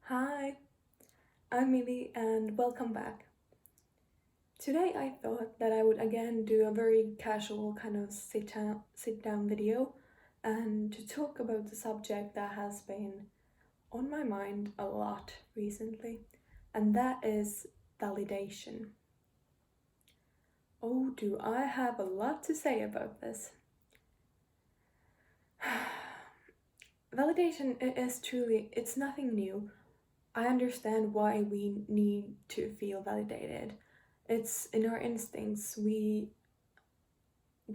Hi, I'm Millie and welcome back. Today I thought that I would again do a very casual kind of sit down video and to talk about the subject that has been on my mind a lot recently, and that is validation. Oh, do I have a lot to say about this? Validation is truly, it's nothing new. I understand why we need to feel validated. It's in our instincts. We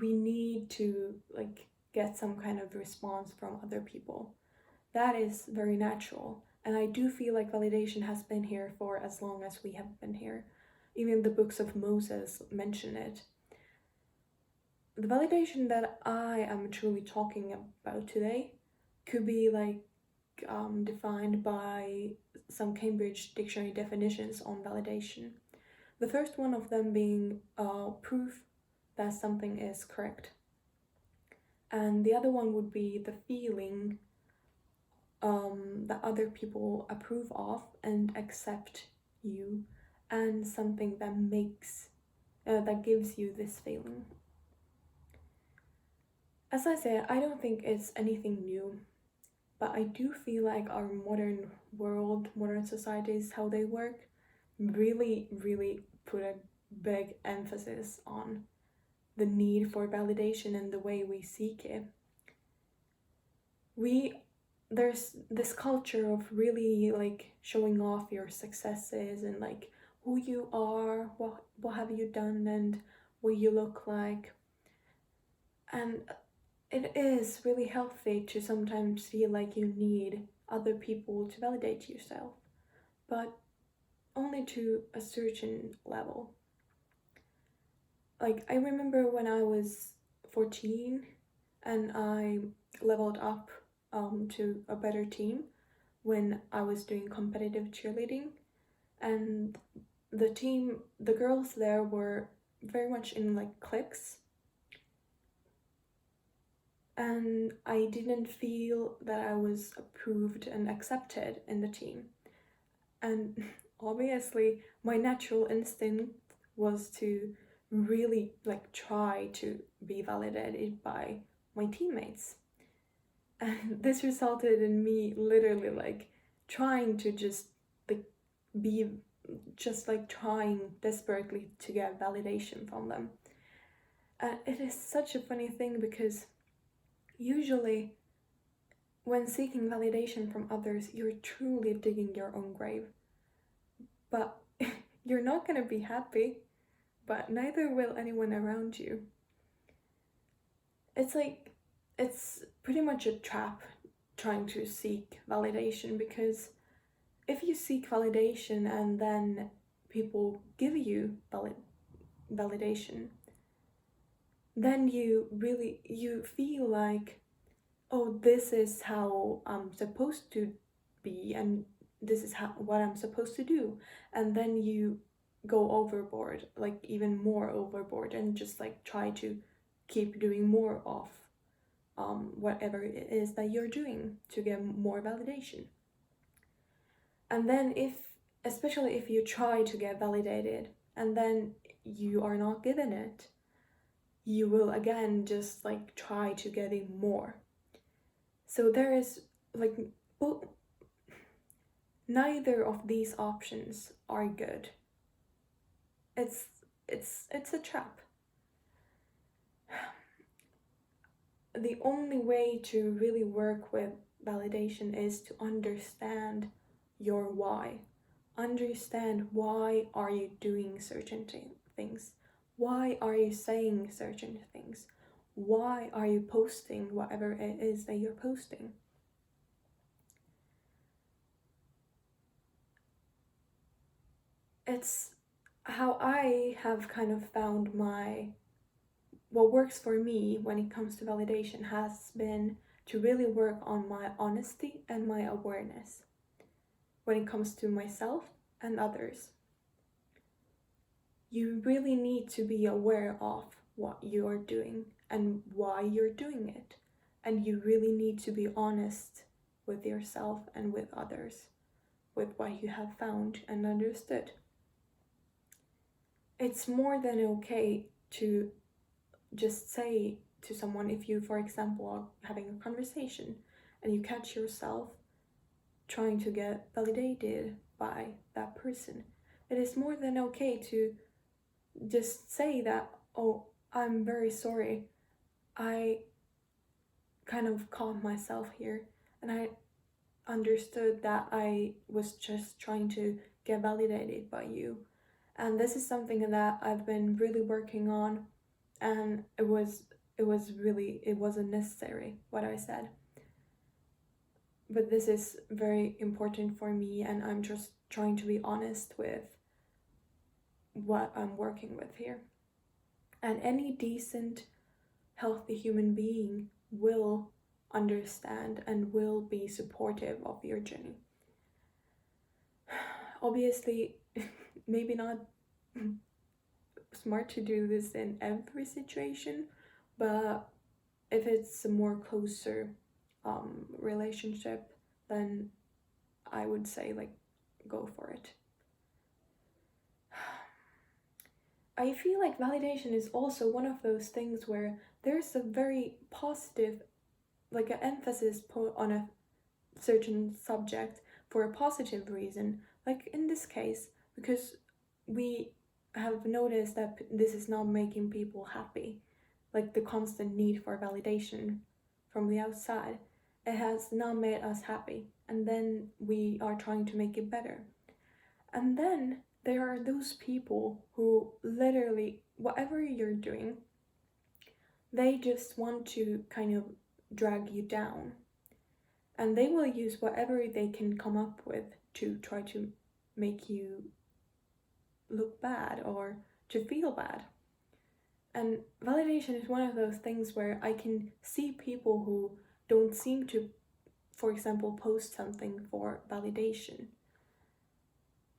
need to get some kind of response from other people. That is very natural. And I do feel like validation has been here for as long as we have been here. Even the books of Moses mention it. The validation that I am truly talking about today could be defined by some Cambridge Dictionary definitions on validation. The first one of them being proof that something is correct. And the other one would be the feeling that other people approve of and accept you, and something that gives you this feeling. As I said, I don't think it's anything new, but I do feel like our modern world, modern societies, how they work, really put a big emphasis on the need for validation and the way we seek it. There's this culture of really showing off your successes and who you are, what have you done, and what you look like. And it is really healthy to sometimes feel like you need other people to validate yourself, but only to a certain level. I remember when I was 14 and I leveled up to a better team when I was doing competitive cheerleading, and the girls there were very much in cliques, and I didn't feel that I was approved and accepted in the team. And obviously, my natural instinct was to really try to be validated by my teammates. And this resulted in me literally trying to just be trying desperately to get validation from them. And it is such a funny thing because usually when seeking validation from others, you're truly digging your own grave. But you're not gonna be happy, but neither will anyone around you. It's pretty much a trap trying to seek validation, because if you seek validation and then people give you validation, then you feel like, oh, this is how I'm supposed to be, and this is what I'm supposed to do. And then you go overboard, even more overboard, and just try to keep doing more of whatever it is that you're doing to get more validation. And then especially if you try to get validated and then you are not given it, you will again just try to get it more. So there is both. Neither of these options are good. It's a trap. The only way to really work with validation is to understand your why. Understand why are you doing certain things? Why are you saying certain things? Why are you posting whatever it is that you're posting? It's how I have kind of found what works for me when it comes to validation has been to really work on my honesty and my awareness when it comes to myself and others. You really need to be aware of what you are doing and why you're doing it. And you really need to be honest with yourself and with others with what you have found and understood. It's more than okay to just say to someone, if you, for example, are having a conversation and you catch yourself trying to get validated by that person, it is more than okay to just say that, oh, I'm very sorry. I kind of caught myself here, and I understood that I was just trying to get validated by you. And this is something that I've been really working on, and it wasn't necessary what I said. But this is very important for me, and I'm just trying to be honest with what I'm working with here. And any decent, healthy human being will understand and will be supportive of your journey. Obviously, maybe not smart to do this in every situation, but if it's a more closer relationship, then I would say, like, go for it. I feel like validation is also one of those things where there's a very positive, like an emphasis put on a certain subject for a positive reason, like in this case, because we have noticed that this is not making people happy, like the constant need for validation from the outside. It has not made us happy, and then we are trying to make it better. And then there are those people who literally, whatever you're doing, they just want to kind of drag you down. And they will use whatever they can come up with to try to make you look bad or to feel bad. And validation is one of those things where I can see people who don't seem to, for example, post something for validation.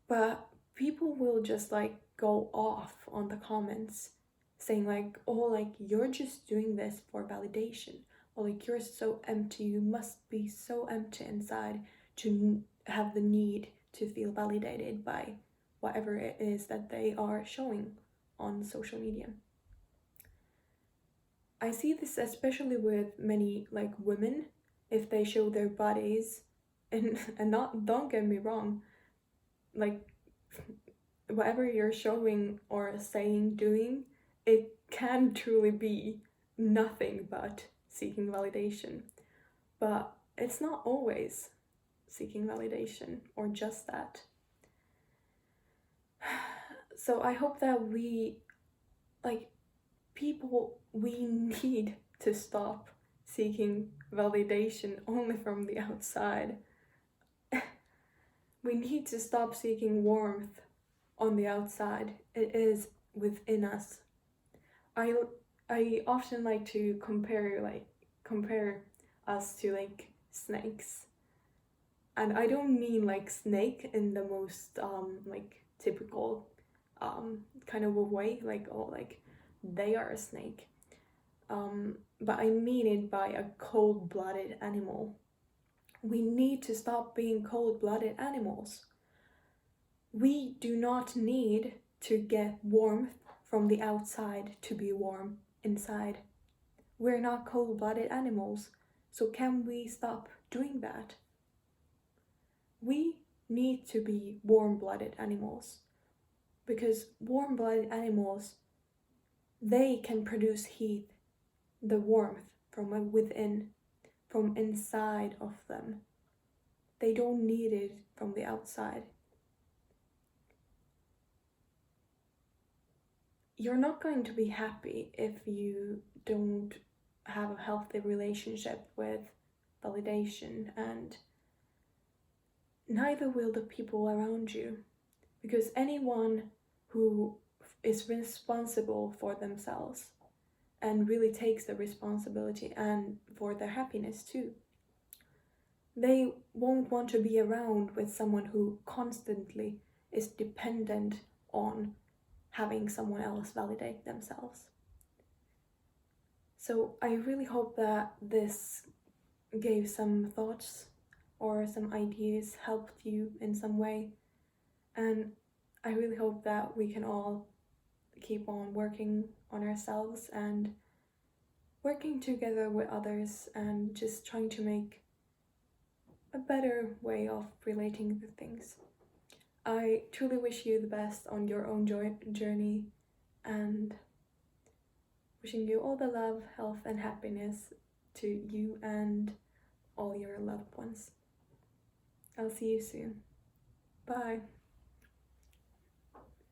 But people will just like go off on the comments saying like, oh, like you're just doing this for validation, or like you're so empty, you must be so empty inside to have the need to feel validated by whatever it is that they are showing on social media. I see this especially with many like women, if they show their bodies, and not, don't get me wrong, like whatever you're showing or saying, doing, it can truly be nothing but seeking validation. But it's not always seeking validation or just that. So I hope that we, like, people, we need to stop seeking validation only from the outside. We need to stop seeking warmth on the outside. It is within us. I often like to compare us to like snakes. And I don't mean like snake in the most like typical kind of a way, like, oh, like they are a snake. But I mean it by a cold-blooded animal. We need to stop being cold-blooded animals. We do not need to get warmth from the outside to be warm inside. We're not cold-blooded animals, so can we stop doing that? We need to be warm-blooded animals, because warm-blooded animals, they can produce heat, the warmth from within, from inside of them. They don't need it from the outside. You're not going to be happy if you don't have a healthy relationship with validation, and neither will the people around you, because anyone who is responsible for themselves and really takes the responsibility and for their happiness too, they won't want to be around with someone who constantly is dependent on having someone else validate themselves. So I really hope that this gave some thoughts or some ideas helped you in some way. And I really hope that we can all keep on working on ourselves and working together with others and just trying to make a better way of relating to things. I truly wish you the best on your own journey, and wishing you all the love, health, and happiness to you and all your loved ones. I'll see you soon. Bye.